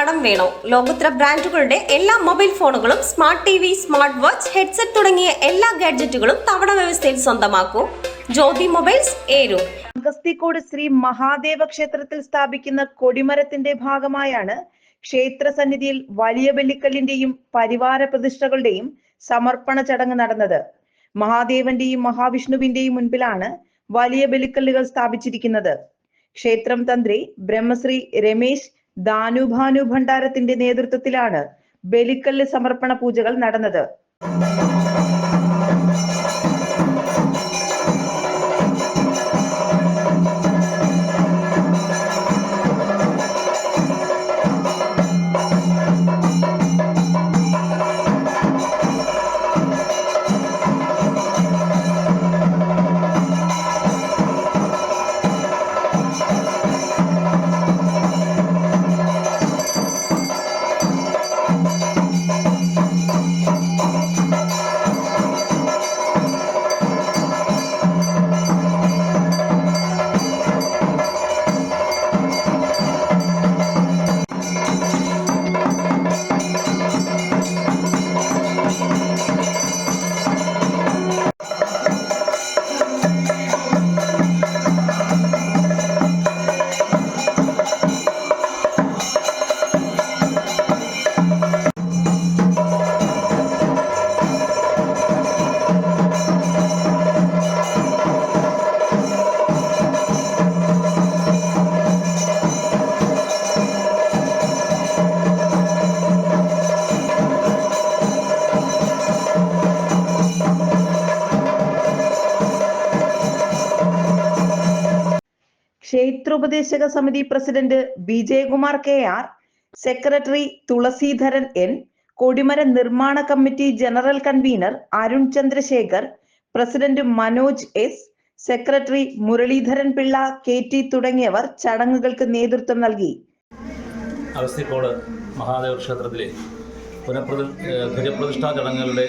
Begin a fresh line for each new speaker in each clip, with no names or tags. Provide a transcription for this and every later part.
കടം വേണോ? ലോകോത്തര ബ്രാൻഡുകളുടെ എല്ലാ മൊബൈൽ ഫോണുകളും smart TV, smart watch, headset തുടങ്ങിയ എല്ലാ ഗാഡ്ജറ്റുകളും തവണ വ്യവസ്ഥയിൽ സ്വന്തമാക്കൂ. ജ്യോതി മൊബൈൽസ്, ഏരൂർ.
അഗസ്തിക്കോട് ശ്രീ മഹാദേവ ക്ഷേത്രത്തിൽ സ്ഥാപിക്കുന്ന കൊടിമരത്തിന്റെ ഭാഗമായാണ് ക്ഷേത്ര സന്നിധിയിൽ വലിയ ബലിക്കല്ലിന്റെയും പരിവാര പ്രതിഷ്ഠകളുടെയും സമർപ്പണ ചടങ്ങ് നടന്നത്. മഹാദേവന്റെയും മഹാവിഷ്ണുവിന്റെയും മുൻപിലാണ് വലിയ ബലിക്കല്ലുകൾ സ്ഥാപിച്ചിരിക്കുന്നത്. ക്ഷേത്രം തന്ത്രി ബ്രഹ്മശ്രീ രമേശ് ദാനുഭാനു ഭണ്ഡാരത്തിന്റെ നേതൃത്വത്തിലാണ് ബലിക്കല്ല് സമർപ്പണ പൂജകൾ നടന്നത്. ക്ഷേത്രോപദേശക സമിതി president Vijayakumar KR, secretary Thulaseedharan N, കൊടിമര നിർമ്മാണ committee general convener Arun Chandrasekhar, president Manoj S, secretary Muraleedharan Pillai KT തുടങ്ങിയവർ ചടങ്ങുകൾക്ക് നേതൃത്വം നൽകി.
അഗസ്തിക്കോട് മഹാദേവ ക്ഷേത്രത്തിലെ ധ്വജപ്രതിഷ്ഠാ ചടങ്ങുകളുടെ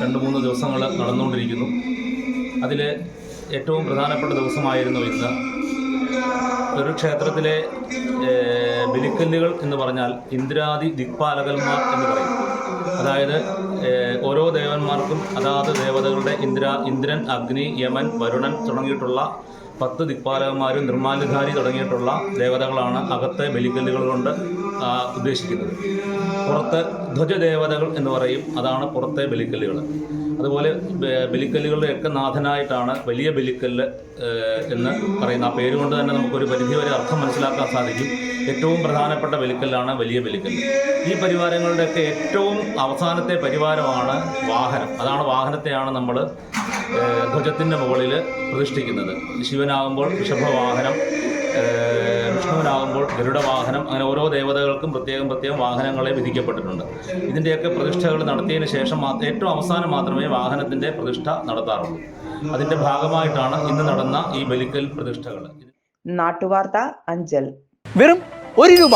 2-3 ദിവസങ്ങൾ നടന്നുകൊണ്ടിരിക്കുന്നു. അതിൽ ഏറ്റവും പ്രധാനപ്പെട്ട ദിവസമായിരുന്നു ഇന്ന്. ഒരു ക്ഷേത്രത്തിലെ ബലിക്കല്ലുകൾ എന്ന് പറഞ്ഞാൽ ഇന്ദ്രാദി ദിക്പാലകന്മാർ എന്ന് പറയും. അതായത് ഓരോ ദേവന്മാർക്കും അതാത് ദേവതകളുടെ ഇന്ദ്രൻ, അഗ്നി, യമൻ, വരുണൻ തുടങ്ങിയിട്ടുള്ള 10 ദിക്പാലകന്മാരും നിർമ്മാല്യധാരി തുടങ്ങിയിട്ടുള്ള ദേവതകളാണ് അകത്തെ ബലിക്കല്ലുകൾ കൊണ്ട് ഉദ്ദേശിക്കുന്നത്. പുറത്ത് ധ്വജദേവതകൾ എന്ന് പറയും, അതാണ് പുറത്തെ ബലിക്കല്ലുകൾ. അതുപോലെ ബലിക്കല്ലുകളുടെയൊക്കെ നാഥനായിട്ടാണ് വലിയ ബലിക്കല്ല് എന്ന് പറയുന്ന ആ പേരുകൊണ്ട് തന്നെ നമുക്കൊരു പരിധിവരെ അർത്ഥം മനസ്സിലാക്കാൻ സാധിക്കും. ഏറ്റവും പ്രധാനപ്പെട്ട ബലിക്കല്ലാണ് വലിയ ബലിക്കല്ല്. ഈ പരിവാരങ്ങളുടെയൊക്കെ ഏറ്റവും അവസാനത്തെ പരിവാരമാണ് വാഹനം. അതാണ് വാഹനത്തെയാണ് നമ്മൾ ധ്വജത്തിൻ്റെ മുകളിൽ പ്രതിഷ്ഠിക്കുന്നത്. ശിവനാകുമ്പോൾ ഋഷഭവാഹനം, വിഷ്ണുവിനാകുമ്പോൾ ഗരുഡവാഹനം, അങ്ങനെ ഓരോ ദേവതകൾക്കും പ്രത്യേകം വാഹനങ്ങളെ വിധിക്കപ്പെട്ടിട്ടുണ്ട്. ഇതിൻ്റെയൊക്കെ പ്രതിഷ്ഠകൾ നടത്തിയതിന് ശേഷം ഏറ്റവും അവസാനം മാത്രമേ വാഹനത്തിൻ്റെ പ്രതിഷ്ഠ നടത്താറുള്ളൂ. അതിൻ്റെ ഭാഗമായിട്ടാണ് ഇന്ന് നടന്ന ഈ ബലിക്കൽ പ്രതിഷ്ഠകൾ.
നാട്ടുവാർത്ത അഞ്ചൽ.
വെറും 1 രൂപ.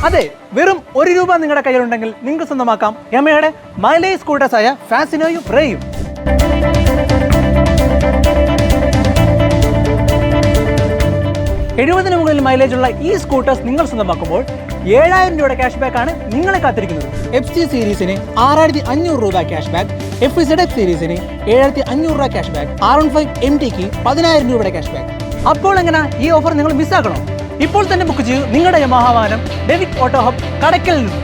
അതെ, വെറും 1 രൂപ നിങ്ങളുടെ കയ്യിലുണ്ടെങ്കിൽ നിങ്ങൾക്ക് സ്വന്തമാക്കാം യമയുടെ മൈലേജ് സ്കൂട്ടേഴ്സായ ഫാസിനോയും റേയും. 70-ന് മുകളിൽ മൈലേജുള്ള ഈ സ്കൂട്ടേഴ്സ് നിങ്ങൾ സ്വന്തമാക്കുമ്പോൾ 7000 രൂപയുടെ ക്യാഷ് ബാക്ക് ആണ് നിങ്ങളെ കാത്തിരിക്കുന്നത്. FC സീരീസിന് 6500 രൂപ ക്യാഷ് ബാക്ക്, FZF സീരീസിന് 7500 രൂപ ക്യാഷ് ബാക്ക്, R15 MTക്ക് 10000 രൂപയുടെ ക്യാഷ് ബാക്ക്. അപ്പോൾ എങ്ങനെ ഈ ഓഫർ നിങ്ങൾ മിസ്സാക്കണോ? ഇപ്പോൾ തന്നെ ബുക്ക് ചെയ്യൂ നിങ്ങളുടെ യമഹ വാഹനം ഡെവിക് ഓട്ടോ ഹബ് കടയ്ക്കൽ നിന്ന്.